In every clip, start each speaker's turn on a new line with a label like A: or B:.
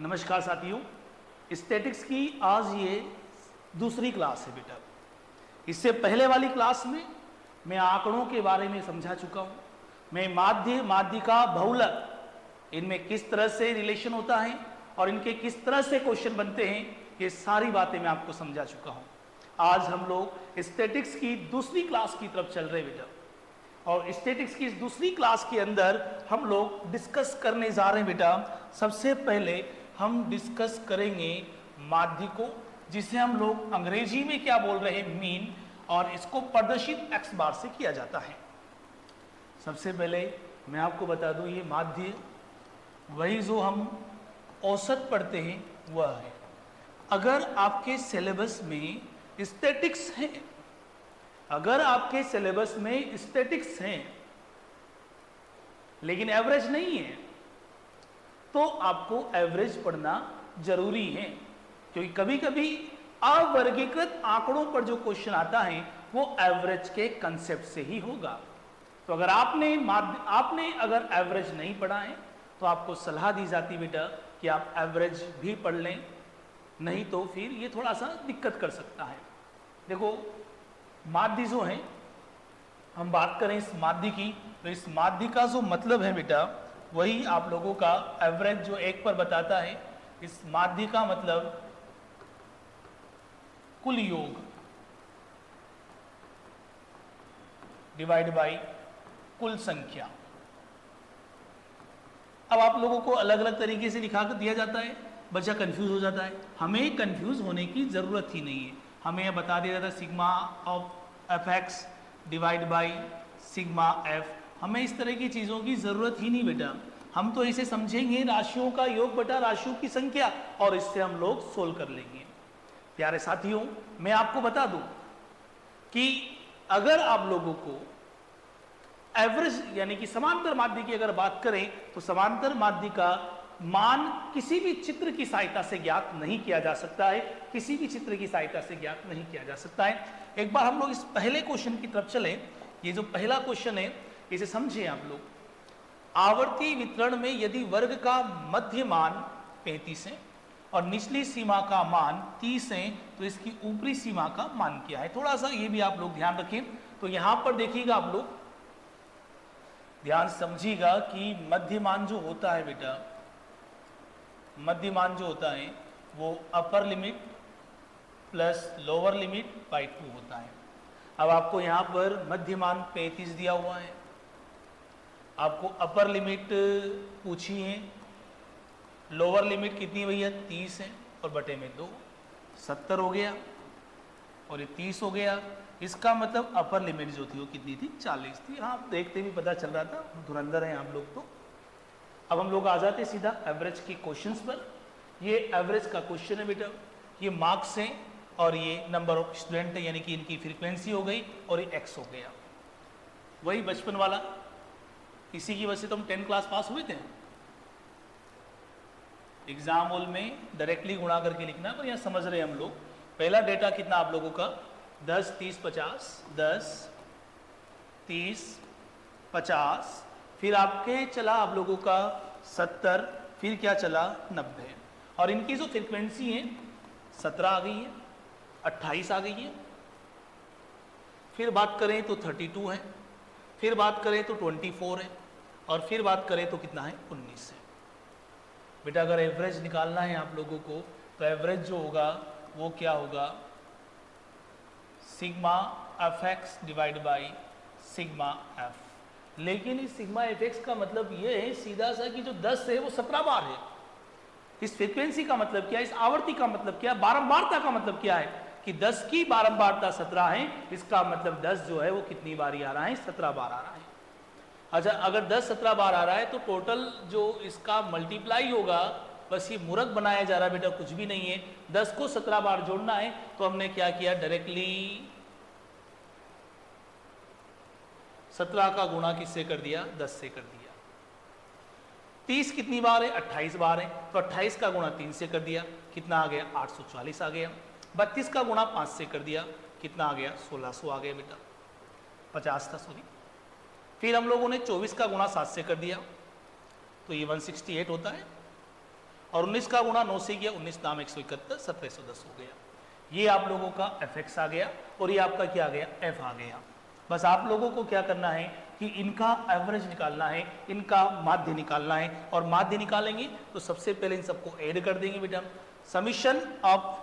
A: नमस्कार साथियों, स्टैटिक्स की आज ये दूसरी क्लास है बेटा। इससे पहले वाली क्लास में मैं आंकड़ों के बारे में समझा चुका हूँ। मैं माध्य, माध्यिका, बहुलक, इनमें किस तरह से रिलेशन होता है और इनके किस तरह से क्वेश्चन बनते हैं, ये सारी बातें मैं आपको समझा चुका हूँ। आज हम लोग स्टैटिक्स की दूसरी क्लास की तरफ चल रहे बेटा, और स्टैटिक्स की इस दूसरी क्लास के अंदर हम लोग डिस्कस करने जा रहे हैं बेटा। सबसे पहले हम डिस्कस करेंगे माध्य को, जिसे हम लोग अंग्रेजी में क्या बोल रहे हैं, मीन, और इसको प्रदर्शित एक्स बार से किया जाता है। सबसे पहले मैं आपको बता दूं, ये माध्य वही जो हम औसत पढ़ते हैं वह है। अगर आपके सिलेबस में स्टैटिक्स है, अगर आपके सिलेबस में स्टैटिक्स हैं लेकिन एवरेज नहीं है, तो आपको एवरेज पढ़ना जरूरी है, क्योंकि कभी कभी अवर्गीकृत आंकड़ों पर जो क्वेश्चन आता है वो एवरेज के कंसेप्ट से ही होगा। तो अगर आपने अगर एवरेज नहीं पढ़ा है तो आपको सलाह दी जाती बेटा कि आप एवरेज भी पढ़ लें, नहीं तो फिर ये थोड़ा सा दिक्कत कर सकता है। देखो, माध्य जो है, हम बात करें इस माध्य की, तो इस माध्य का जो मतलब है बेटा, वही आप लोगों का एवरेज जो एक पर बताता है। इस माध्य का मतलब कुल योग डिवाइड बाई कुल संख्या। अब आप लोगों को अलग अलग तरीके से लिखा कर दिया जाता है, बच्चा कंफ्यूज हो जाता है। हमें कंफ्यूज होने की जरूरत ही नहीं है। हमें यह बता दिया जाता है sigma of F x divide by sigma F. हमें इस तरह की चीज़ों की ज़रूरत ही नहीं बेटा। हम तो इसे समझेंगे राशियों का योग बटा राशियों की संख्या, और इससे हम लोग सोल्व कर लेंगे। प्यारे साथियों, मैं आपको बता दूं कि अगर आप लोगों को एवरेज यानी कि समांतर माध्य की अगर बात करें, तो समांतर माध्य का मान किसी भी चित्र की सहायता से ज्ञात नहीं किया जा सकता है, किसी भी चित्र की सहायता से ज्ञात नहीं किया जा सकता है। एक बार हम लोग इस पहले क्वेश्चन की तरफ चलें। ये जो पहला क्वेश्चन है, इसे समझिए आप लोग। आवर्ती वितरण में यदि वर्ग का मध्य मान 35 है और निचली सीमा का मान 30 है, तो इसकी ऊपरी सीमा का मान क्या है? थोड़ा सा ये भी आप लोग ध्यान रखें। तो यहां पर देखिएगा, आप लोग ध्यान समझिएगा कि मध्य मान जो होता है बेटा, मध्य मान जो होता है वो upper limit plus lower limit by 2 होता है। अब आपको यहाँ पर मध्य मान 35 दिया हुआ है, आपको अपर लिमिट पूछी है, लोअर लिमिट कितनी भैया 30 है, और बटे में 2 70 हो गया, और ये 30 हो गया। इसका मतलब अपर लिमिट जो थी वो कितनी थी? 40 थी। हाँ, देखते भी पता चल रहा था, धुरंधर हैं हम लोग तो। अब हम लोग आ जाते सीधा एवरेज के क्वेश्चंस पर। ये एवरेज का क्वेश्चन है बेटा, ये मार्क्स हैं और ये नंबर ऑफ स्टूडेंट है, यानी कि इनकी फ्रीक्वेंसी हो गई और ये एक्स हो गया। वही बचपन वाला, इसी की वजह से तो हम 10 क्लास पास हुए थे। एग्जाम हॉल में डायरेक्टली गुणा करके लिखना, पर यहाँ समझ रहे हैं हम लोग। पहला डेटा कितना आप लोगों का? 10 30 50, 10 30 50, फिर आपके चला आप लोगों का 70, फिर क्या चला 90, और इनकी जो फ्रीक्वेंसी है 17 आ गई है, 28 आ गई है, फिर बात करें तो 32 है, फिर बात करें तो 24 है, और फिर बात करें तो कितना है? 19 है। बेटा अगर एवरेज निकालना है आप लोगों को, तो एवरेज जो होगा वो क्या होगा? Sigma F x divide by sigma F. लेकिन इस सिग्मा एफ एक्स का मतलब ये है सीधा सा कि जो 10 है वो 17 बार है। इस फ्रीक्वेंसी का मतलब क्या है? इस आवर्ती का मतलब क्या है? बारंबारता का मतलब क्या है? कि 10 की बारंबारता 17 है, इसका मतलब 10 जो है वो कितनी बार आ रहा है? 17 बार आ रहा है। अच्छा, अगर 10 17 बार आ रहा है तो टोटल जो इसका मल्टीप्लाई होगा, बस ये मूर्ख बनाया जा रहा है बेटा, कुछ भी नहीं है। 10 को 17 बार जोड़ना है, तो हमने क्या किया? डायरेक्टली 17 का गुणा किससे कर दिया? 10 से कर दिया। 30 कितनी बार है? 28 बार है, तो 28 का गुणा 3 से कर दिया, कितना आ गया? 840 आ गया। 32 का गुणा 5 से कर दिया, कितना आ गया? 1600 आ गया बेटा, 50 था सॉरी। फिर हम लोगों ने 24 का गुणा 7 से कर दिया, तो ये 168 होता है। और 19 का गुणा 9 से किया, 19 नाम 171, 1710 हो गया। ये आप लोगों का fx आ गया और ये आपका क्या आ गया, f आ गया। बस आप लोगों को क्या करना है कि इनका एवरेज निकालना है, इनका माध्य निकालना है, और माध्य निकालेंगे तो सबसे पहले इन सबको ऐड कर देंगे बेटा। समीशन ऑफ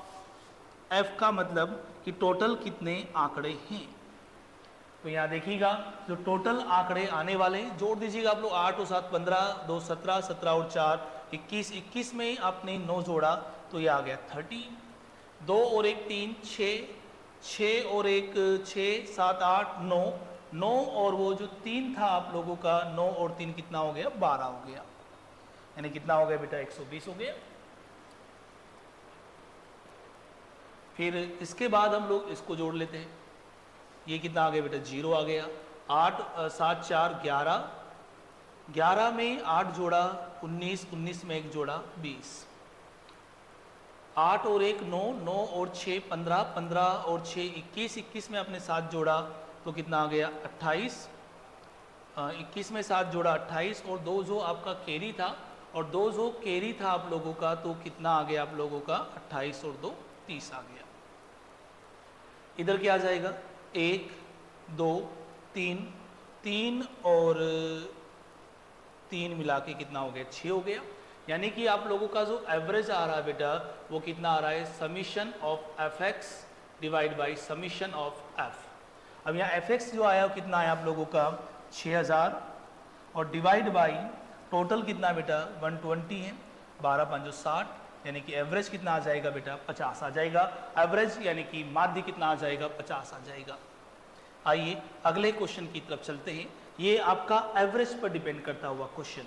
A: f का मतलब कि टोटल कितने आंकड़े हैं। तो यहाँ देखिएगा जो टोटल आंकड़े आने वाले जोड़ दीजिएगा आप लोग। 8 और 7 15, 2 17, 17 और 4 21, 21 में आपने 9 जोड़ा तो ये आ गया 30, 2 और 1 3 6, 6 और 1 6 7 8 9, 9 और वो जो 3 था आप लोगों का, 9 और 3 कितना हो गया, 12 हो गया, यानी कितना हो गया बेटा, 120 हो गया। फिर इसके बाद हम लोग इसको जोड़ लेते हैं, ये कितना आ गया बेटा, 0 आ गया। 8 7 4 11, 11 में 8 जोड़ा 19, 19 में 1 जोड़ा 20, 8 और 1 9, 9 और 6 15, 15 और 6 21, 21 में अपने 7 जोड़ा तो कितना आ गया 28, 21 में 7 जोड़ा 28, और 2 जो आपका कैरी था, और 2 जो कैरी था आप लोगों का तो कितना आ गया आप लोगों का 28 और 2 30 आ गया। इधर क्या आ जाएगा, 1 2 3, 3 और 3 मिला के कितना हो गया, 6 हो गया। यानी कि आप लोगों का जो एवरेज आ रहा है बेटा वो कितना आ रहा है, summation of F x divide by summation of F. अब यहाँ एफ एक्स जो आया वो कितना आया आप लोगों का 6000, और डिवाइड बाई टोटल कितना बेटा 120 है, 12 5 60, यानी कि एवरेज कितना आ जाएगा बेटा 50 आ जाएगा। एवरेज यानी कि माध्य कितना आ जाएगा, 50 आ जाएगा। आइए अगले क्वेश्चन की तरफ चलते हैं। ये आपका एवरेज पर डिपेंड करता हुआ क्वेश्चन,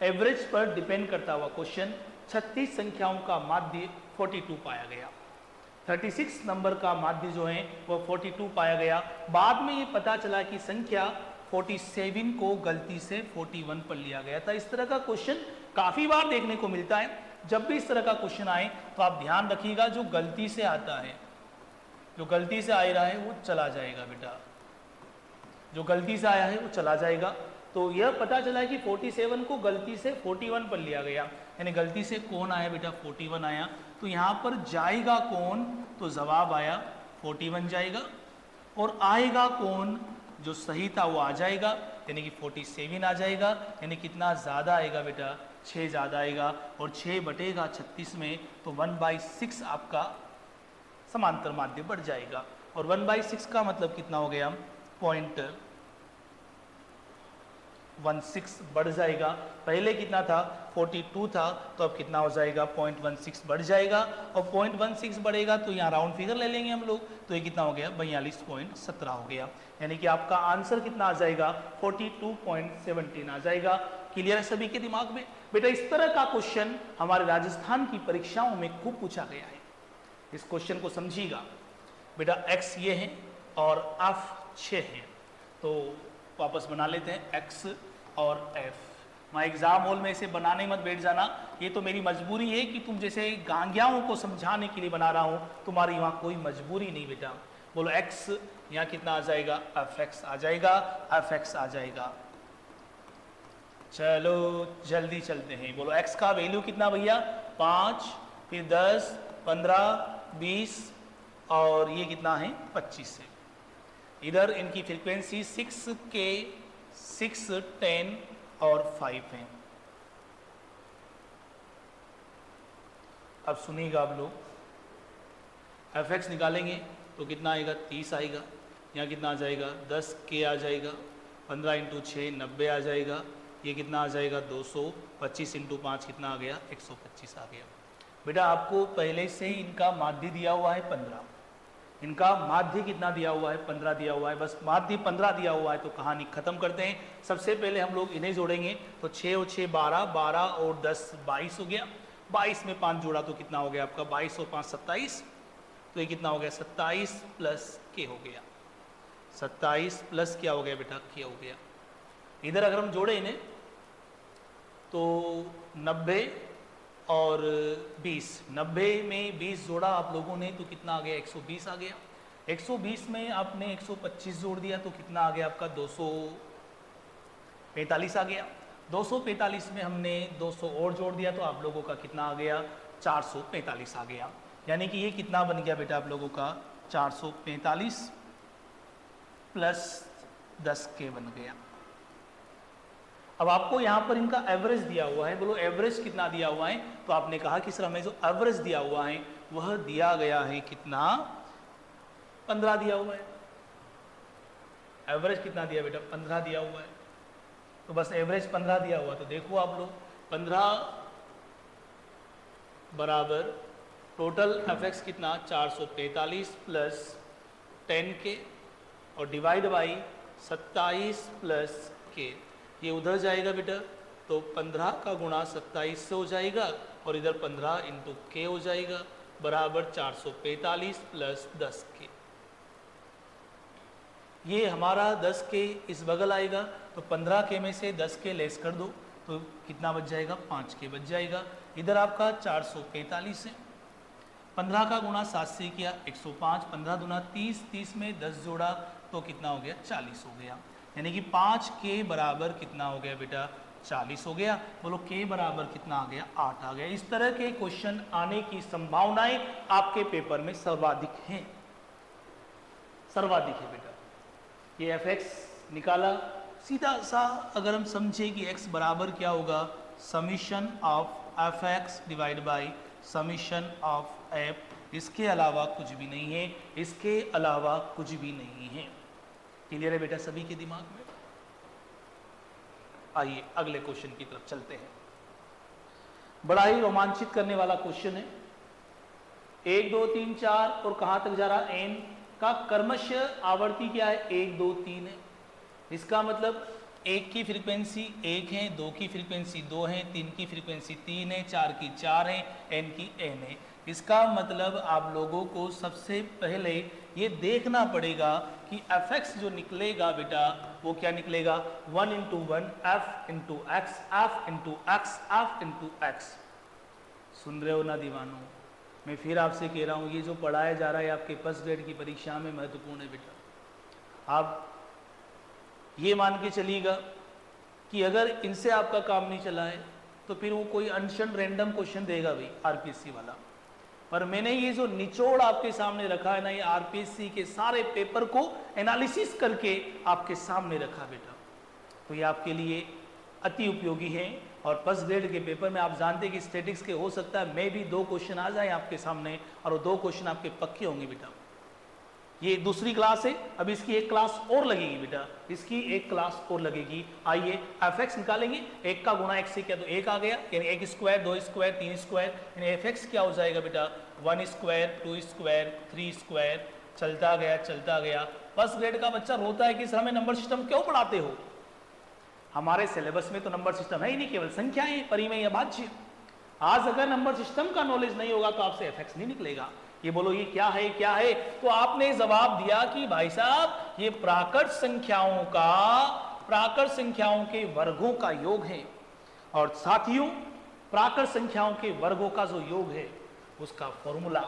A: एवरेज पर डिपेंड करता हुआ क्वेश्चन। 36 संख्याओं का माध्य 42 पाया गया, 36 नंबर का माध्य जो है वो 42 पाया गया। बाद में ये पता चला कि संख्या 47 को गलती से 41 पर लिया गया था। इस तरह का क्वेश्चन काफी बार देखने को मिलता है। जब भी इस तरह का क्वेश्चन आए तो आप ध्यान रखिएगा, जो गलती से आता है, जो गलती से आ रहा है वो चला जाएगा बेटा, जो गलती से आया है वो चला जाएगा। तो यह पता चला है कि 47 को गलती से 41 पर लिया गया, यानी गलती से कौन आया बेटा 41 आया। तो यहाँ पर जाएगा कौन, तो जवाब आया 41 जाएगा, और आएगा कौन, जो सही था वो आ जाएगा, यानी कि 47 आ जाएगा। यानी कितना ज़्यादा आएगा बेटा, 6 ज़्यादा आएगा, और 6 बटेगा 36 में तो 1/6 आपका समांतर माध्य बढ़ जाएगा। और 1/6 का मतलब कितना हो गया, 0.16 बढ़ जाएगा। पहले कितना था 42 था, तो अब कितना हो जाएगा 0.16 बढ़ जाएगा, और 0.16 बढ़ेगा तो यहाँ राउंड फिगर ले लेंगे हम लोग, तो ये कितना हो गया 42.17 हो गया। यानी कि आपका आंसर कितना आ जाएगा 42.17 आ जाएगा। क्लियर है सभी के दिमाग में बेटा। इस तरह का क्वेश्चन हमारे राजस्थान की परीक्षाओं में खूब पूछा गया है। इस क्वेश्चन को समझिएगा बेटा, x ये है और f 6 है, तो वापस बना लेते हैं x और f। मैं एग्जाम हॉल में इसे बनाने मत बैठ जाना, ये तो मेरी मजबूरी है कि तुम जैसे गांगियाओं को समझाने के लिए बना रहा हूँ, तुम्हारी वहाँ कोई मजबूरी नहीं बेटा। बोलो x, यहाँ कितना आ जाएगा fx आ जाएगा, fx आ जाएगा। चलो जल्दी चलते हैं। बोलो x का वैल्यू कितना भैया 5, फिर 10, 15, 20 और ये कितना है 25 से। इधर इनकी फ्रीक्वेंसी 6K, 6, 10 और 5 है। अब सुनिएगा आप लोग, fx निकालेंगे तो कितना आएगा 30 आएगा, यहाँ कितना आ जाएगा 10K आ जाएगा, 15 × 6 90 आ जाएगा, ये कितना आ जाएगा 200, 25 × 5 कितना आ गया 125 आ गया। बेटा आपको पहले से ही इनका माध्य दिया हुआ है 15, इनका माध्य कितना दिया हुआ है 15 दिया हुआ है। बस माध्य 15 दिया हुआ है तो कहानी खत्म करते हैं। सबसे पहले हम लोग इन्हें जोड़ेंगे, तो 6 और 6 12, 12 और 10 22 हो गया, 22 में 5 जोड़ा तो कितना हो गया आपका 22 और 5 27, तो ये कितना हो गया 27 प्लस K हो गया, 27 प्लस क्या हो गया बेटा K हो गया। इधर अगर हम जोड़े इन्हें तो 90 और 20, 90 में 20 जोड़ा आप लोगों ने तो कितना आ गया 120 आ गया, 120 में आपने 125 जोड़ दिया तो कितना आ गया आपका 245 आ गया। 245 में हमने 200 और जोड़ दिया तो आप लोगों का कितना आ गया, 445 आ गया। यानी कि ये कितना बन गया बेटा आप लोगों का, 445 प्लस 10k बन गया। अब आपको यहाँ पर इनका एवरेज दिया हुआ है, बोलो एवरेज कितना दिया हुआ है, तो आपने कहा कि सर हमें जो एवरेज दिया हुआ है वह दिया गया है कितना, 15 दिया हुआ है। एवरेज कितना दिया बेटा, 15 दिया हुआ है। तो बस एवरेज 15 दिया हुआ, तो देखो आप लोग 15 बराबर टोटल एफएक्स कितना, 445 प्लस 10k और डिवाइड बाई 27 प्लस k। ये उधर जाएगा बेटा, तो 15 का गुणा 27 से हो जाएगा और इधर 15 इंटू k हो जाएगा बराबर 445 प्लस 10k। ये हमारा 10k इस बगल आएगा, तो 15k में से 10k लेस कर दो तो कितना बच जाएगा, 5k बच जाएगा। इधर आपका 445 है, 15 का गुणा 7 से किया 105, 15 दूना 30, 30 में 10 जोड़ा तो कितना हो गया, 40 हो गया। यानी कि 5k बराबर कितना हो गया बेटा, 40 हो गया। बोलो k बराबर कितना आ गया, 8 आ गया। इस तरह के क्वेश्चन आने की संभावनाएं आपके पेपर में सर्वाधिक हैं, सर्वाधिक है बेटा। ये fx निकाला, सीधा सा अगर हम समझे कि x बराबर क्या होगा, summation of fx divide by summation of f, इसके अलावा कुछ भी नहीं है, इसके अलावा कुछ भी नहीं है। क्लियर है बेटा सभी के दिमाग में? आइए अगले क्वेश्चन की तरफ चलते हैं। बड़ा ही रोमांचित करने वाला क्वेश्चन है। 1 2 3 4 और कहां तक जा रहा, n का क्रमशः आवर्ती क्या है, 1 2 3 है। इसका मतलब 1 की फ्रीक्वेंसी 1 है, 2 की फ्रीक्वेंसी 2 है, 3 की फ्रीक्वेंसी 3 है, 4 की 4 है, n की n है। इसका मतलब आप लोगों को सबसे पहले ये देखना पड़ेगा कि fx जो निकलेगा बेटा वो क्या निकलेगा, 1 into 1 f into x, f into x, f into x. सुन रहे हो ना दीवानों, मैं फिर आपसे कह रहा हूँ ये जो पढ़ाया जा रहा है आपके फर्स्ट ग्रेड की परीक्षा में महत्वपूर्ण है बेटा। आप ये मान के चलिएगा कि अगर इनसे आपका काम नहीं चला है तो फिर वो कोई अनशन रैंडम क्वेश्चन देगा भाई आरपीएससी वाला। पर मैंने ये जो निचोड़ आपके सामने रखा है ना, ये आरपीएससी के सारे पेपर को एनालिसिस करके आपके सामने रखा बेटा, तो ये आपके लिए अति उपयोगी है। और फर्स्ट ग्रेड के पेपर में आप जानते हैं कि स्टैटिक्स के हो सकता है मैं भी 2 क्वेश्चन आ जाए आपके सामने और वो 2 क्वेश्चन आपके पक्के होंगे बेटा। ये दूसरी क्लास है, अब इसकी एक क्लास और लगेगी बेटा, इसकी एक क्लास और लगेगी। आइए fx निकालेंगे, 1 का गुणा 1 से किया तो 1 आ गया, यानी 1 स्क्वायर 2 स्क्वायर 3 स्क्वायर, यानी fx क्या हो जाएगा बेटा, 1 स्क्वायर 2 स्क्वायर 3 स्क्वायर। चलता गया। फर्स्ट ग्रेड का बच्चा रोता है कि सर हमें नंबर सिस्टम क्यों पढ़ाते हो। हमारे सिलेबस में तो नंबर सिस्टम है ही नहीं, केवल संख्याएं, परिमेय या भाज्य। आज अगर नंबर सिस्टम का नॉलेज नहीं होगा तो आपसे fx नहीं निकलेगा। ये बोलो ये क्या है, तो आपने जवाब दिया कि भाई साहब ये प्राकृत संख्याओं के वर्गों का योग है। और साथियों प्राकृत संख्याओं के वर्गों का जो योग है उसका फॉर्मूला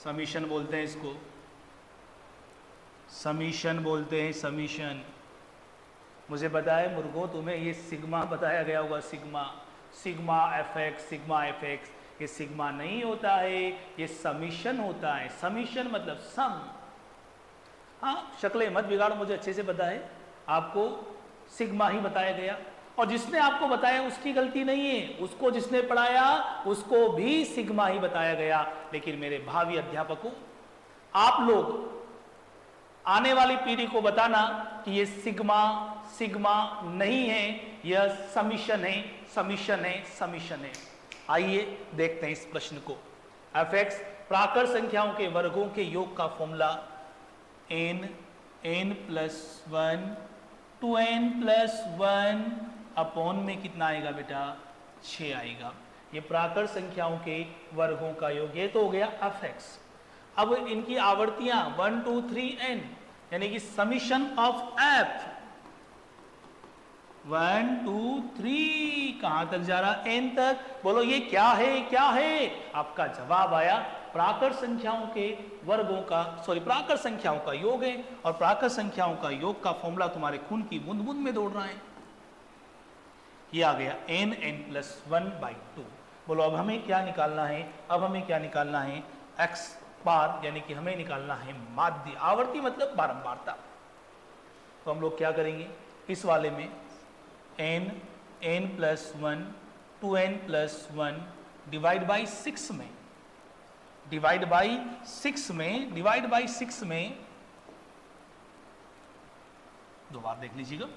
A: समीशन बोलते हैं, इसको समीशन बोलते हैं, समीशन। मुझे बताए मुर्गों तुम्हें ये सिग्मा बताया गया होगा, सिग्मा एफ एक्स, ये सिग्मा नहीं होता है, ये समीशन होता है। समीशन मतलब सम। हाँ शक्लें मत बिगाड़ो, मुझे अच्छे से पता है आपको सिग्मा ही बताया गया और जिसने आपको बताया उसकी गलती नहीं है, उसको जिसने पढ़ाया उसको भी सिग्मा ही बताया गया। लेकिन मेरे भावी अध्यापकों, आप लोग आने वाली पीढ़ी को बताना कि ये सिग्मा नहीं है, यह समीशन है। आइए देखते हैं इस प्रश्न को। fx प्राकृत संख्याओं के वर्गों के योग का formula n plus 1 2n plus 1 upon में कितना आएगा बेटा, 6 आएगा। ये प्राकृत संख्याओं के वर्गों का योग, ये तो हो गया fx। अब इनकी आवर्तियां 1 2 3 n, यानी कि समीशन ऑफ f 1 2 3, कहां तक जा रहा? n तक। बोलो ये क्या है? क्या है? आपका जवाब आया प्राकृत संख्याओं के वर्गों का, सॉरी प्राकृत संख्याओं का योग है। और प्राकृत संख्याओं का योग का फॉर्मूला तुम्हारे खून की बूंद बूंद में दौड़ रहा है। ये आ गया n(n+1/2). बोलो अब हमें क्या निकालना है? अब हमें क्या निकालना है? x बार, यानी कि हमें निकालना है माध्य। आवर्ती मतलब बारंबारता। तो हम लोग क्या करेंगे इस वाले में? n+1 2n+1 डिवाइड बाई 6 में, डिवाइड बाई 6 में, डिवाइड बाई 6 में, दो बार देख लीजिएगा।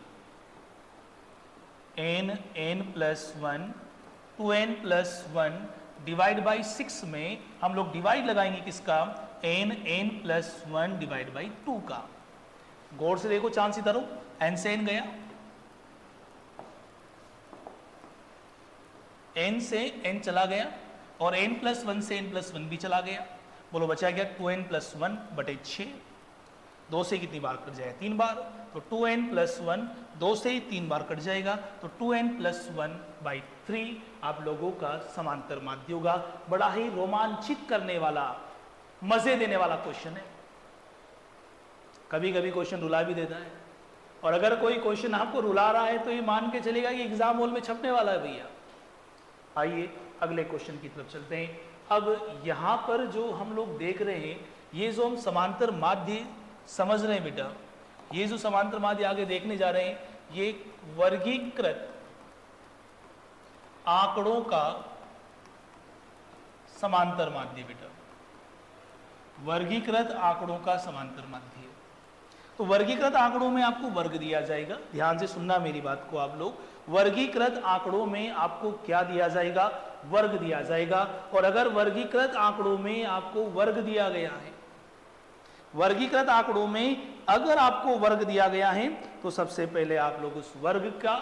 A: n+1 2n+1 डिवाइड बाई 6 में हम लोग डिवाइड लगाएंगे किसका? n+1 डिवाइड बाई 2 का। गौर से देखो, चांद इधर हो, n से n गया, n से n चला गया, और n+1 से n+1 भी चला गया। बोलो बचा क्या? 2n+1/6। 2 से कितनी बार कट जाएगा? 3 बार। तो 2n+1 2 से ही 3 बार कट जाएगा, तो 2n+1/3 आप लोगों का समांतर माध्य होगा। बड़ा ही रोमांचित करने वाला, मजे देने वाला क्वेश्चन है। कभी कभी क्वेश्चन रुला भी देता है, और अगर कोई क्वेश्चन आपको रुला रहा है तो ये मान के चलेगा कि एग्जाम हॉल में छपने वाला है भैया। आइए अगले क्वेश्चन की तरफ चलते हैं। अब यहाँ पर जो हम लोग देख रहे हैं, ये जो हम समांतर माध्य समझ रहे हैं बेटा, ये जो समांतर माध्य आगे देखने जा रहे हैं, ये वर्गीकृत आंकड़ों का समांतर माध्य बेटा, वर्गीकृत आंकड़ों का समांतर माध्य। तो वर्गीकृत आंकड़ों में आपको वर्ग दिया जाएगा। ध्यान से सुनना मेरी बात को आप लोग। वर्गीकृत आंकड़ों में आपको क्या दिया जाएगा? वर्ग दिया जाएगा। और अगर वर्गीकृत आंकड़ों में आपको वर्ग दिया गया है, वर्गीकृत आंकड़ों में अगर आपको वर्ग दिया गया है, तो सबसे पहले आप लोग उस वर्ग का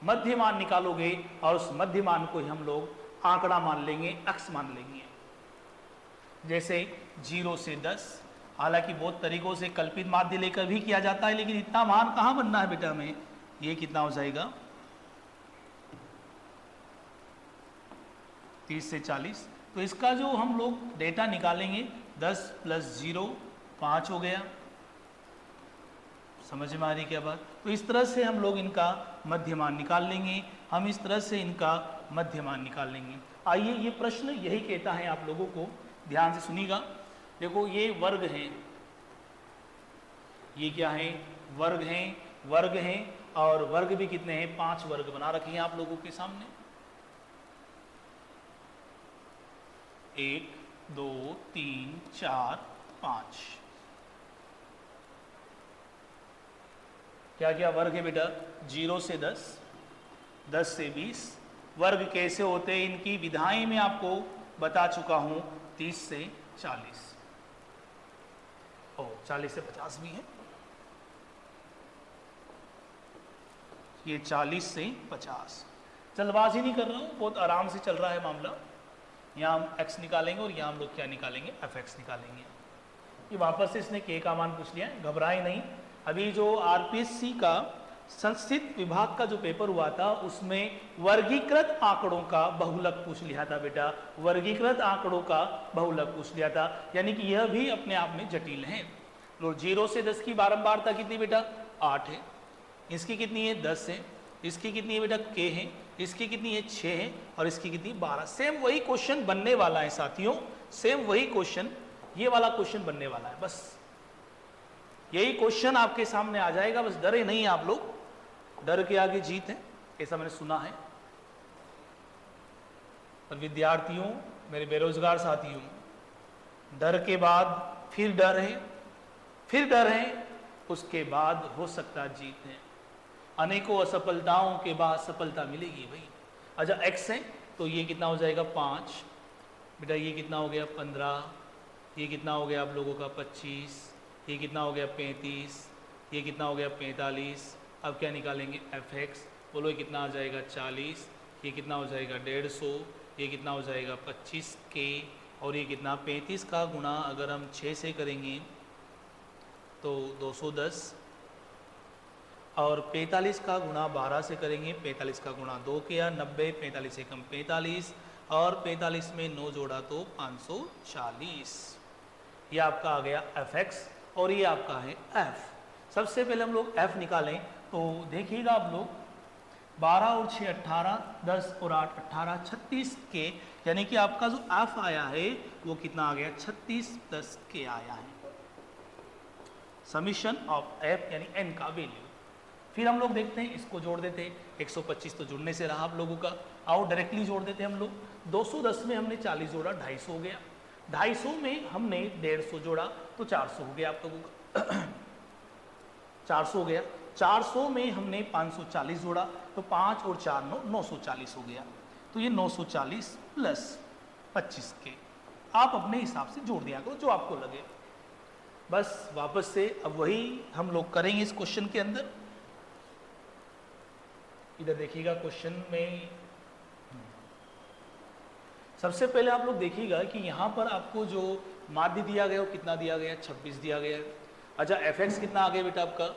A: मध्यमान निकालोगे, और उस मध्यमान को ही हम लोग आंकड़ा मान लेंगे, x मान लेंगे। जैसे 0 से 10, हालांकि बहुत तरीकों से कल्पित माध्य लेकर भी किया जाता है, लेकिन इतना मान कहां बनना है बेटा हमें? ये कितना हो जाएगा? 30 से 40। तो इसका जो हम लोग डेटा निकालेंगे, 10 + 0 5 हो गया। समझ में आ रही क्या बात? तो इस तरह से हम लोग इनका मध्यमान निकाल लेंगे। हम इस तरह से इनका मध्यमान निकाल लेंगे। आइए, ये प्रश्न यही कहता है आप लोगों को, ध्यान से सुनिएगा। देखो ये वर्ग हैं, ये क्या है? वर्ग हैं, वर्ग हैं, और वर्ग भी कितने हैं? 5 वर्ग बना रखे हैं आप लोगों के सामने। 1 2 3 4 5। क्या क्या वर्ग है बेटा? 0 से 10, 10 से 20। वर्ग कैसे होते हैं इनकी विधाएं मैं आपको बता चुका हूं। 30 से 40, और 40 से 50 भी है। ये 40 से 50। जल्दबाजी नहीं कर रहा हूँ, बहुत आराम से चल रहा है मामला। यहाँ हम x निकालेंगे, और यहाँ हम लोग क्या निकालेंगे? fx निकालेंगे। ये वापस से इसने k का मान पूछ लिया है, घबराए नहीं। अभी जो आरपीएससी का संस्कृत विभाग का जो पेपर हुआ था, उसमें वर्गीकृत आंकड़ों का बहुलक पूछ लिया था बेटा, वर्गीकृत आंकड़ों का बहुलक पूछ लिया था। यानी कि यह भी अपने आप में जटिल है। तो 0 से 10 की बारंबारता कितनी बेटा? 8 है। इसकी कितनी है? 10 है। इसकी कितनी है बेटा? k है। इसकी कितनी है? 6 है। और इसकी कितनी? 12। सेम वही क्वेश्चन बनने वाला है साथियों, सेम वही क्वेश्चन, ये वाला क्वेश्चन बनने वाला है। बस यही क्वेश्चन आपके सामने आ जाएगा। बस डरे नहीं आप लोग, डर के आगे जीत है, ऐसा मैंने सुना है। और विद्यार्थियों, मेरे बेरोजगार साथियों, डर के बाद फिर डर है, फिर डर है, उसके बाद हो सकता जीत है। अनेकों असफलताओं के बाद सफलता मिलेगी भाई। अच्छा x है, तो ये कितना हो जाएगा? 5 बेटा। ये कितना हो गया? 15। ये कितना हो गया आप लोगों का? 25। ये कितना हो गया? 35। ये कितना हो गया? 45। अब क्या निकालेंगे? fx। बोलो ये कितना आ जाएगा? 40। ये कितना हो जाएगा? 150। ये कितना हो जाएगा? 25k। और ये कितना? 35 का गुणा अगर हम 6 से करेंगे तो 210, और 45 का गुणा 12 से करेंगे, 45 का गुणा 2 किया 90, 45 से कम 45 और 45 में 9 जोड़ा तो 540। ये आपका आ गया fx और ये आपका है f। सबसे पहले हम लोग f निकालें तो देखिएगा आप लोग 12 और 6 18, 10 और 8 18, 36 के, यानी कि आपका जो f आया है वो कितना आ गया 36 प्लस k आया है, समीशन ऑफ f यानी n का वैल्यू। फिर हम लोग देखते हैं, इसको जोड़ देते हैं, 125 तो जुड़ने से रहा आप लोगों का, आओ डायरेक्टली जोड़ देते हैं हम लोग। 210 में हमने 40 जोड़ा 250 हो गया, 250 में हमने 150 जोड़ा तो 400 हो गया आप लोगों का 400 हो गया। 400 में हमने 540 जोड़ा तो 5 और 4 940 हो गया, तो ये 940 प्लस 25 के आप अपने हिसाब से जोड़ दिया करो जो आपको लगे। बस वापस से अब वही हम लोग करेंगे इस क्वेश्चन के अंदर। इधर देखिएगा क्वेश्चन में सबसे पहले आप लोग देखिएगा कि यहाँ पर आपको जो माध्य दिया गया वो कितना दिया गया, 26 दिया गया है। अच्छा fx कितना आ गया बेटा आपका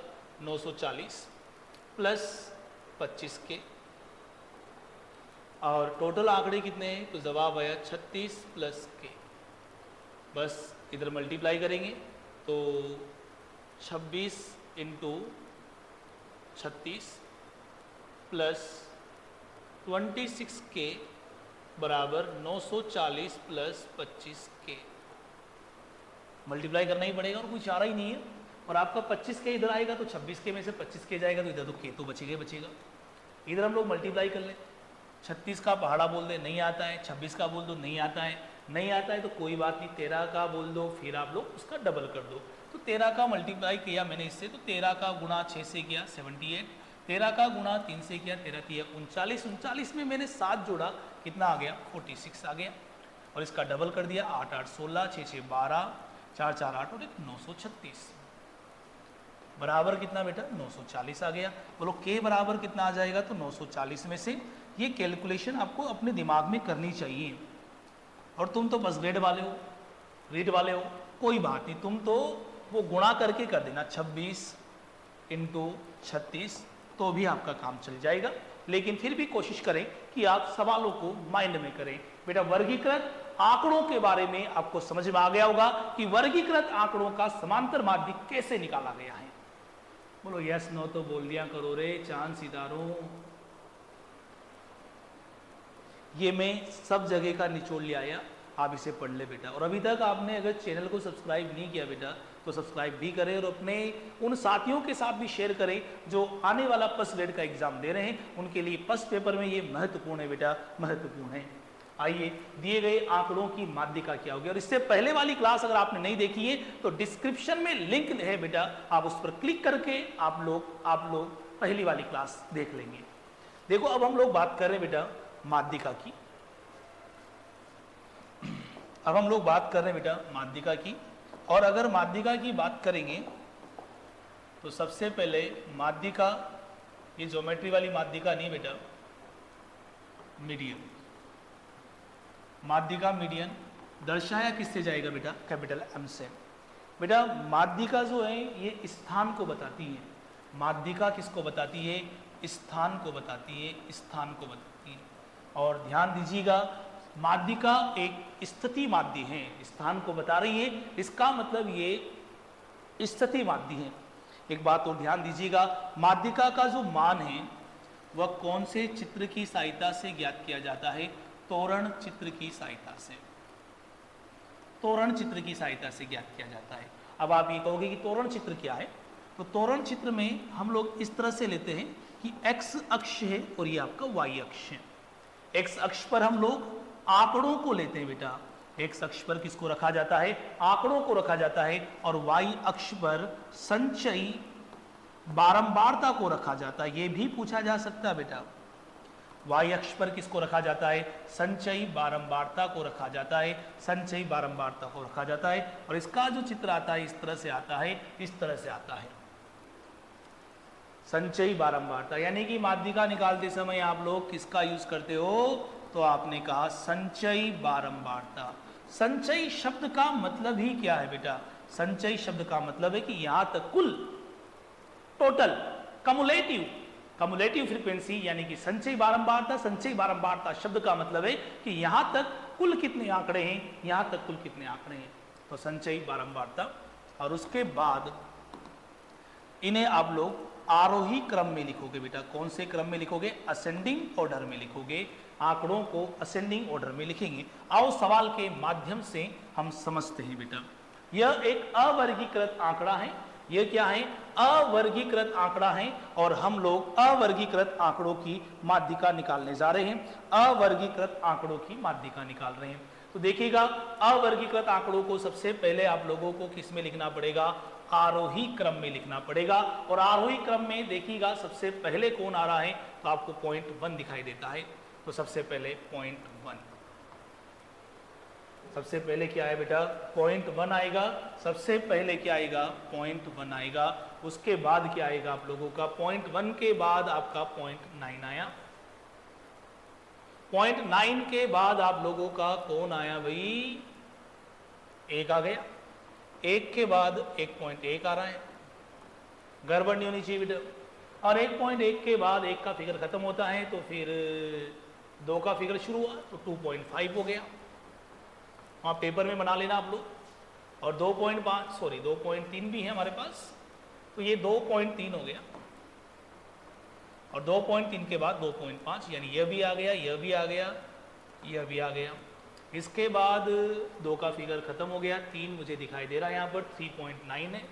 A: 940 प्लस 25 के, और टोटल आंकड़े कितने हैं तो जवाब आया 36 प्लस के। बस इधर मल्टीप्लाई करेंगे तो 26 इंटू 36 प्लस 26 के बराबर 940 प्लस 25 के। मल्टीप्लाई करना ही पड़ेगा और कोई चारा ही नहीं है। और आपका 25 के इधर आएगा तो 26 के में से 25 के जाएगा तो इधर तो के तो बचेगा बचेगा। इधर हम लोग मल्टीप्लाई कर लें, 36 का पहाड़ा बोल दे नहीं आता है, 26 का बोल दो नहीं आता है, नहीं आता है तो कोई बात नहीं 13 का बोल दो, फिर आप लोग उसका डबल कर दो। तो 13 का मल्टीप्लाई किया मैंने इससे, तो 13 का गुणा 6 से किया 78, 13 का गुणा 3 से किया 13 3 39, 39 में मैंने 7 जोड़ा कितना आ गया 46 आ गया, और इसका डबल कर दिया 8 8 16, 6 6 12, 4 4 8 और 936 बराबर कितना बेटा 940 आ गया। बोलो के बराबर कितना आ जाएगा तो 940 में से ये कैलकुलेशन आपको अपने दिमाग में करनी चाहिए। और तुम तो बस ग्रेड वाले हो, रीड वाले हो, कोई बात नहीं, तुम तो वो गुणा करके कर देना 26 इंटू 36 तो भी आपका काम चल जाएगा। लेकिन फिर भी कोशिश करें कि आप सवालों को माइंड में करें। बेटा वर्गीकृत आंकड़ों के बारे में आपको समझ में आ गया होगा कि वर्गीकृत आंकड़ों का समांतर माध्य कैसे निकाला गया है। बोलो यस नो तो बोल दिया करो रे चांद सितारों। ये मैं सब जगह का निचोड़ ले आया, आप इसे पढ़ ले बेटा। और अभी तक आपने अगर चैनल को सब्सक्राइब नहीं किया बेटा तो सब्सक्राइब भी करें और अपने उन साथियों के साथ भी शेयर करें जो आने वाला फर्स्ट ग्रेड का एग्जाम दे रहे हैं, उनके लिए फर्स्ट पेपर में ये महत्वपूर्ण है बेटा, महत्वपूर्ण है। आइए दिए गए आंकड़ों की माध्यिका क्या होगी, और इससे पहले वाली क्लास अगर आपने नहीं देखी है तो डिस्क्रिप्शन में लिंक है बेटा, आप उस पर क्लिक करके आप लोग पहली वाली क्लास देख लेंगे। देखो अब हम लोग बात कर रहे हैं बेटा माध्यिका की। अब हम लोग बात कर रहे हैं बेटा माध्यिका की, और अगर माध्यिका की बात करेंगे तो सबसे पहले माध्यिका, ये ज्योमेट्री वाली माध्यिका नहीं बेटा, मीडियन। माध्यिका मीडियन दर्शाया किससे जाएगा बेटा, कैपिटल एम से। बेटा माध्यिका जो है ये स्थान को बताती है। माध्यिका किसको बताती है, स्थान को बताती है, स्थान को बताती है। और ध्यान दीजिएगा माध्यिका एक स्थिति माध्य है, स्थान को बता रही है, इसका मतलब ये स्थिति माध्य है। एक बात और ध्यान दीजिएगा, माध्यिका का जो मान है वह कौन से चित्र की सहायता से ज्ञात किया जाता है, तोरण चित्र की सहायता से। तोरण चित्र की सहायता से ज्ञात किया जाता है। अब आप ये कहोगे कि तोरण चित्र क्या है, तो तोरण चित्र में हम लोग इस तरह से लेते हैं कि x अक्ष है और ये आपका y अक्ष है। x अक्ष पर हम लोग आंकड़ों को लेते हैं बेटा, x अक्ष पर किसको रखा जाता है, आंकड़ों को रखा जाता है, और y अक्ष पर संचयी बारंबारता को रखा जाता है। ये भी पूछा जा सकता है बेटा, y अक्ष पर किसको रखा जाता है, संचयी बारंबारता को रखा जाता है, संचयी बारंबारता को रखा जाता है। और इसका जो चित्र आता है इस तरह से आता है, इस तरह से आता है, संचयी बारंबारता। यानी कि माध्यिका निकालते समय आप लोग किसका यूज करते हो, तो आपने कहा संचयी बारंबारता। संचयी शब्द का मतलब ही क्या है बेटा, संचयी शब्द का मतलब है कि यहां तक कुल टोटल कमुलेटिव फ्रीक्वेंसी यानी कि संचयी बारंबारता। संचयी बारंबारता शब्द का मतलब है कि यहां तक कुल कितने आंकड़े हैं, यहां तक कुल कितने आंकड़े हैं, तो संचयी बारंबारता। और उसके बाद इन्हें आप लोग आरोही क्रम में लिखोगे बेटा। कौन से क्रम में लिखोगे? असेंडिंग ऑर्डर में लिखोगे। आंकड़ों को असेंडिंग ऑर्डर में लिखेंगे। आओ सवाल के माध्यम से हम समझते हैं बेटा। यह एक अवर्गीकृत आंकड़ा है। यह क्या है? अवर्गीकृत आंकड़ा है और हम लोग अवर्गीकृत आंकड़ों की माध्यिका निकालने जा रहे हैं। अवर्गीकृत आंकड़ों की माध्यिका निकाल रहे हैं। तो देखिएगा, अवर्गीकृत आंकड़ों को सबसे पहले आप लोगों को किस में लिखना पड़ेगा? आरोही क्रम में लिखना पड़ेगा। और आरोही क्रम में देखिएगा सबसे पहले कौन आ रहा है, तो आपको पॉइंट 1 दिखाई देता है। तो सबसे पहले पॉइंट 1, सबसे पहले क्या है बेटा? पॉइंट 1 आएगा। सबसे पहले क्या आएगा? पॉइंट 1 आएगा। उसके बाद क्या आएगा आप लोगों का? पॉइंट 1 के बाद आपका पॉइंट 9 आया। पॉइंट 9 के बाद आप लोगों का कौन आया भाई? 1 आ गया। 1 के बाद 1.1 आ रहा है, गड़बड़ नहीं होनी चाहिए बेटा। और 1.1 के बाद 1 का फिगर खत्म होता है, तो फिर 2 का फिगर शुरू हुआ, तो 2.5 हो गया। वहाँ पेपर में बना लेना आप लोग। और 2.3 भी है हमारे पास, तो ये 2.3 हो गया। और 2.3 के बाद 2.5, यानी यह भी आ गया, यह भी आ गया, यह भी आ गया। इसके बाद 2 का फिगर खत्म हो गया। 3 मुझे दिखाई दे रहा है यहाँ पर, 3.9 है।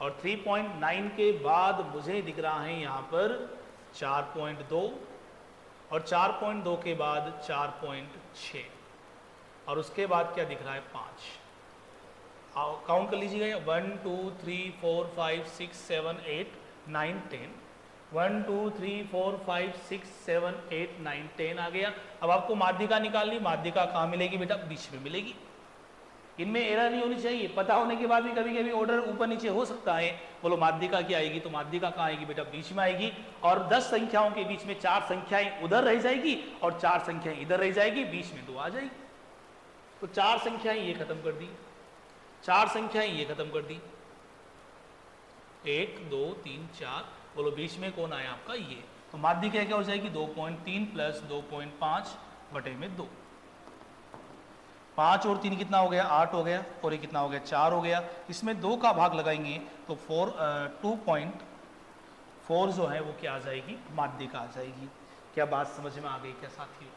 A: और 3.9 के बाद मुझे दिख रहा है यहाँ पर 4.2, और 4.2 के बाद 4.6, और उसके बाद क्या दिख रहा है? 5। काउंट कर लीजिएगा। 1 2 3 4 5 6 7 8 9 10। 1 2 3 4 5 6 7 8 9 10 आ गया। अब आपको माध्यिका निकालनी। माध्यिका कहाँ मिलेगी बेटा? बीच में मिलेगी। इनमें एरर नहीं होनी चाहिए। पता होने के बाद भी कभी कभी ऑर्डर ऊपर नीचे हो सकता है। बोलो माध्यिका क्या आएगी? तो माध्यिका कहाँ आएगी बेटा? बीच में आएगी। और 10 संख्याओं के बीच में 4 संख्याएं उधर रह जाएगी और 4 संख्याएं इधर रह जाएगी, बीच में 2 आ जाएगी। तो 4 संख्याएं ये खत्म कर दी, 4 संख्याएं ये खत्म कर दी। 1 2 3 4, बोलो बीच में कौन आया आपका? ये। तो माध्यिका क्या हो जाएगी? 2.3 प्लस 2.5 बटे में 2। 5 और 3 कितना हो गया? 8 हो गया। और ये कितना हो गया? 4 हो गया। इसमें 2 का भाग लगाएंगे तो 2.4 जो है वो क्या आ जाएगी? माध्यिका आ जाएगी। क्या बात समझ में आ गई क्या साथियों?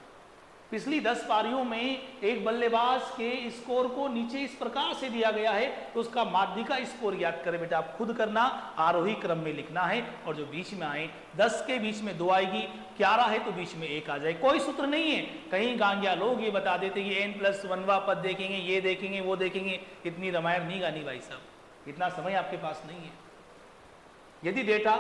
A: पिछली 10 पारियों में एक बल्लेबाज के स्कोर को नीचे इस प्रकार से दिया गया है, तो उसका माध्यिका स्कोर याद करें बेटा। आप खुद करना, आरोही क्रम में लिखना है। और जो बीच में आए, 10 के बीच में 2 आएगी, 11 है तो बीच में 1 आ जाए। कोई सूत्र नहीं है। कहीं गांगिया लोग ये बता देते हैं n+1वां पद देखेंगे, ये देखेंगे, वो देखेंगे। इतनी रामायण नहीं गानी भाई साहब, इतना समय आपके पास नहीं है। यदि डेटा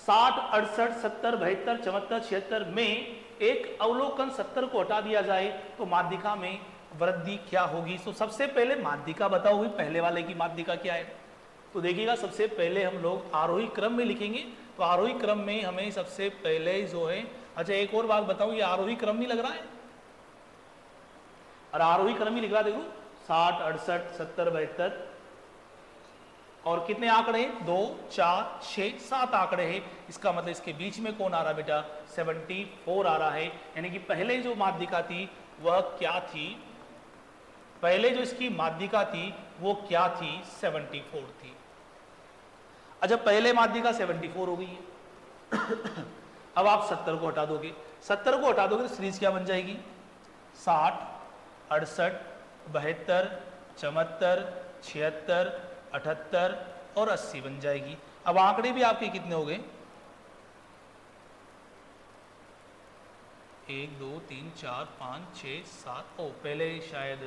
A: 60, 68, 70, 72, 74, 76 में एक अवलोकन 70 को हटा दिया जाए तो माध्यिका में वृद्धि क्या होगी? तो सबसे पहले माध्यिका बताओ हुई, पहले वाले की माध्यिका क्या है? तो देखिएगा, सबसे पहले हम लोग आरोही क्रम में लिखेंगे। तो आरोही क्रम में हमें सबसे पहले जो है, अच्छा एक और बात बताऊं, ये आरोही क्रम नहीं लग रहा है? और आरोही क्रम ही लिख रहा, देखो 60, 68, 70, 72 और कितने आंकड़े हैं? 2, 4, 6, 7 आंकड़े हैं। इसका मतलब इसके बीच में कौन आ रहा बेटा? 74 आ रहा है। यानी कि पहले जो माध्यिका थी वह क्या थी? पहले जो इसकी माध्यिका थी वो क्या थी? 74 थी। अच्छा, पहले माध्यिका 74 हो गई है। अब आप 70 को हटा दोगे। 70 को हटा दोगे तो सीरीज क्या बन जाएगी? 60, 68, 72, 74, 76, 78 और 80 बन जाएगी। अब आंकड़े भी आपके कितने हो गए? 1 2 3 4 5 6 7। ओ पहले शायद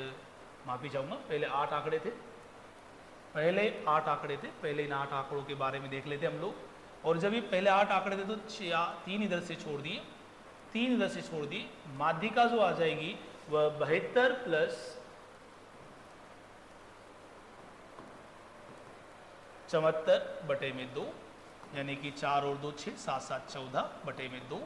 A: माफी चाहूंगा, पहले 8 आंकड़े थे। पहले 8 आंकड़े थे। पहले इन 8 आंकड़ों के बारे में देख लेते हम लोग। और जब ये पहले 8 आंकड़े थे तो 3 इधर से छोड़ दिए, 3 इधर से छोड़ दिए। माध्यिका जो आ जाएगी वह 72 प्लस 74 बटे में 2, यानी कि 4 और 2 6, 7 7 14 बटे में 2,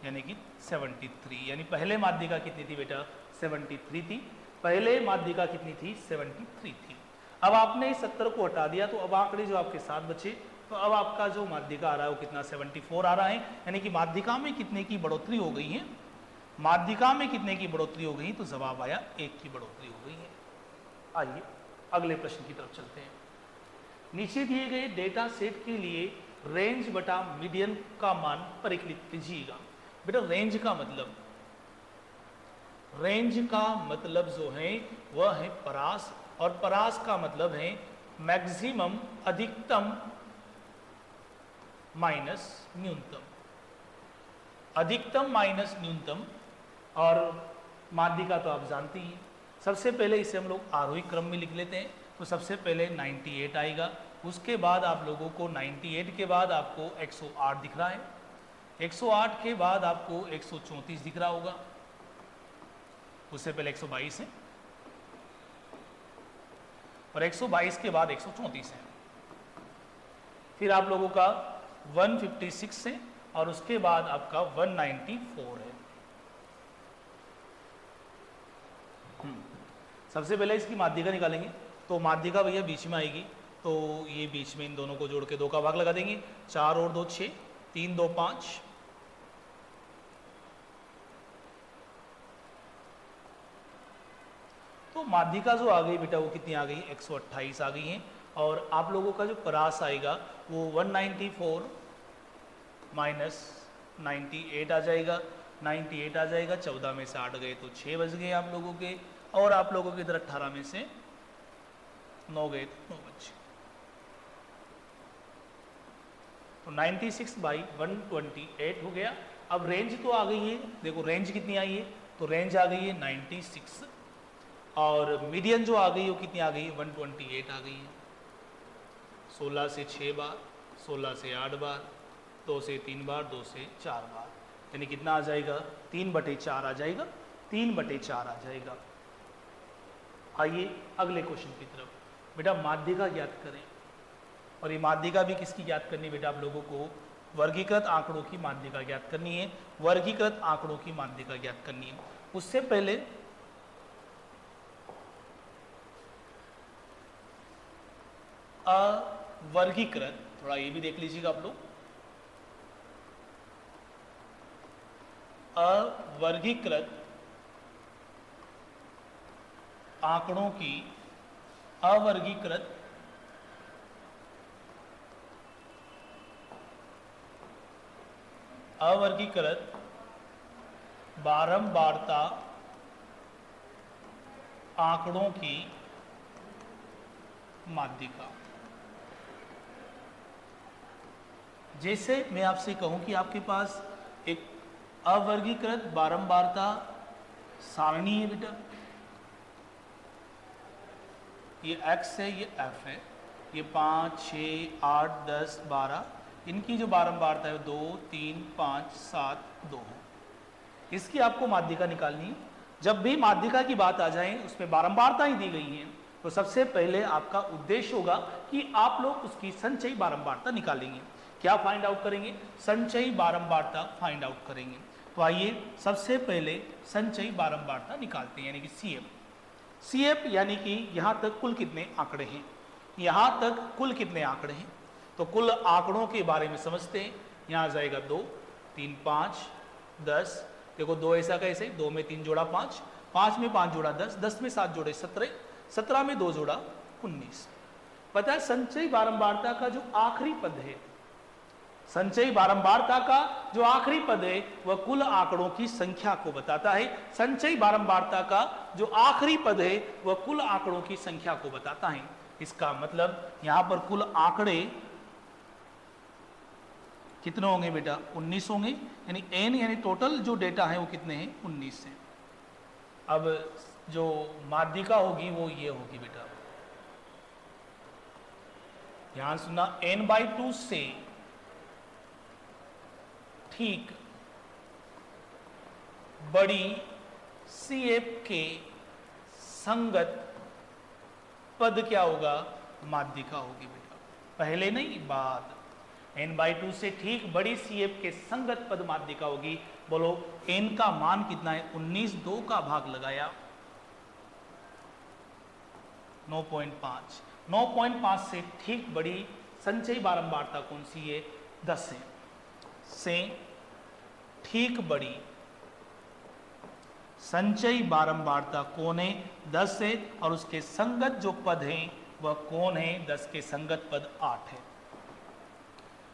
A: यानी कि 73। यानी पहले माध्यिका कितनी थी बेटा? 73 थी। पहले माध्यिका कितनी थी? 73 थी। अब आपने 70 को हटा दिया तो अब आंकड़े जो आपके साथ बचे तो अब आपका जो माध्यिका आ रहा है वो कितना 74 आ रहा है, यानी कि माध्यिका में कितने की बढ़ोतरी हो गई है, माध्यिका में कितने की बढ़ोतरी हो गई, तो जवाब आया 1 की बढ़ोतरी हो गई है। आइए अगले प्रश्न की तरफ चलते हैं। नीचे दिए गए डेटा सेट के लिए रेंज बटा मीडियन का मान परिकलित कीजिएगा। बेटा रेंज का मतलब जो है वह है परास, और परास का मतलब है मैक्सिमम, अधिकतम माइनस न्यूनतम, अधिकतम माइनस न्यूनतम। और माध्यिका तो आप जानती हैं। सबसे पहले इसे हम लोग आरोही क्रम में लिख लेते हैं, तो सबसे पहले 98 आएगा, उसके बाद आप लोगों को 98 के बाद आपको 108 दिख रहा है, 108 के बाद आपको 134 दिख रहा होगा, उससे पहले 122 है, और 122 के बाद 134 है, फिर आप लोगों का 156 है, और उसके बाद आपका 194 है। सबसे पहले इसकी माध्यिका निकालेंगे, तो माध्यिका भैया बीच में आएगी, तो ये बीच में इन दोनों को जोड़ के 2 का भाग लगा देंगे, 4 और 2 6, 3 2 5, तो माध्यिका जो आ गई बेटा वो कितनी आ गई, 128 आ गई है। और आप लोगों का जो परास आएगा वो 194 माइनस 98 आ जाएगा, 98 आ जाएगा, 14 में से 8 गए तो 6 बच गए आप लोगों के, और आप लोगों के इधर 18 में से 9 गए तो 9 बचे, तो 96 बाई 128 हो गया। अब रेंज तो आ गई है, देखो रेंज कितनी आई है, तो रेंज आ गई है 96, और मीडियन जो आ गई वो कितनी आ गई है, 128 आ गई है। 16 से 6 बार, 16 से 8 बार, 2 से 3 बार, 2 से 4 बार, यानी कितना आ जाएगा, 3/4 आ जाएगा, 3/4 आ जाएगा। आइए अगले क्वेश्चन की तरफ। बेटा माध्यिका ज्ञात करें, और ये माध्यिका भी किसकी ज्ञात करनी है बेटा, आप लोगों को वर्गीकृत आंकड़ों की माध्यिका ज्ञात करनी है, वर्गीकृत आंकड़ों की माध्यिका ज्ञात करनी है। उससे पहले अवर्गीकृत, थोड़ा ये भी देख लीजिएगा आप लोग, अवर्गीकृत आंकड़ों की, अवर्गीकृत बारंबारता आंकड़ों की माध्यिका। जैसे मैं आपसे कहूं कि आपके पास एक अवर्गीकृत बारंबारता सारणी है बेटा, ये x है, ये f है, ये 5 6 8 10 12, इनकी जो बारंबारता है 2 3 5 7 2 है। इसकी आपको माध्यिका निकालनी है। जब भी माध्यिका की बात आ जाए उसमें बारंबारताएं दी गई हैं, तो सबसे पहले आपका उद्देश्य होगा कि आप लोग उसकी संचयी बारंबारता निकालेंगे। क्या फाइंड आउट करेंगे, संचयी बारंबारता फाइंड आउट करेंगे। तो आइए सबसे पहले संचयी बारंबारता निकालते हैं, यानी कि CF यानी कि यहाँ तक कुल कितने आंकड़े हैं, यहाँ तक कुल कितने आंकड़े हैं, तो कुल आंकड़ों के बारे में समझते हैं। यहाँ आ जाएगा 2 3 5 10, देखो 2 ऐसा कैसे, 2 में 3 जोड़ा 5, 5 में 5 जोड़ा 10, 10 में 7 जोड़े 17, 17 में 2 जोड़ा 19। पता है संचयी बारंबारता का जो आखिरी पद है, संचयी बारंबारता का जो आखिरी पद है वह कुल आंकड़ों की संख्या को बताता है। संचयी बारंबारता का जो आखिरी पद है वह कुल आंकड़ों की संख्या को बताता है। इसका मतलब यहां पर कुल आंकड़े कितने होंगे बेटा, 19 होंगे, यानी n यानी टोटल जो डेटा है वो कितने हैं, 19 है। अब जो माध्यिका होगी वो ये होगी बेटा, ध्यान सुनना, n/2 से ठीक बड़ी CF के संगत पद क्या होगा, माध्यिका होगी बेटा, पहले नहीं बाद। n/2 से ठीक बड़ी CF के संगत पद माध्यिका होगी। बोलो n का मान कितना है, 19, 2 का भाग लगाया 9.5, 9.5 से ठीक बड़ी संचयी बारंबारता कौन सी है? 10 है, से ठीक बड़ी संचयी बारंबारता कौन है? 10 है, और उसके संगत जो पद हैं वह कौन है? 10 के संगत पद 8 है।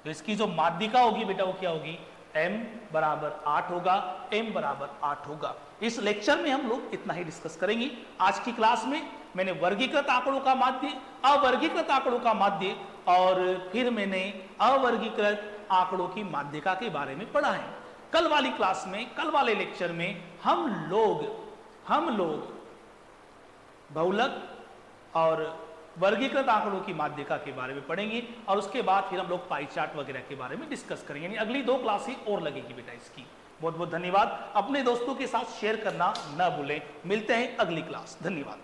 A: तो इसकी जो माध्यिका होगी बेटा वो क्या होगी? m बराबर 8 होगा, m बराबर 8 होगा। इस लेक्चर में हम लोग इतना ही डिस्कस करेंगे। आज की क्लास में मैंने वर्गीकृत आंकड़ों का माध्य, अवर्गीकृत आंकड़ों का माध्य और फिर मैंने अवर्गीकृत आंकड़ों की माध्यिका के बारे में पढ़ा है। कल वाली क्लास में, कल वाले लेक्चर में हम लोग बहुलक और वर्गीकृत आंकड़ों की माध्यिका के बारे में पढ़ेंगे और उसके बाद फिर हम लोग पाई चार्ट वगैरह के बारे में डिस्कस करेंगे। यानी अगली 2 क्लासें और लगेगी बेटा इसकी। बहुत बहुत धन्यवाद। अपने दोस्तों के साथ शेयर करना न भूलें। मिलते हैं अगली क्लास। धन्यवाद।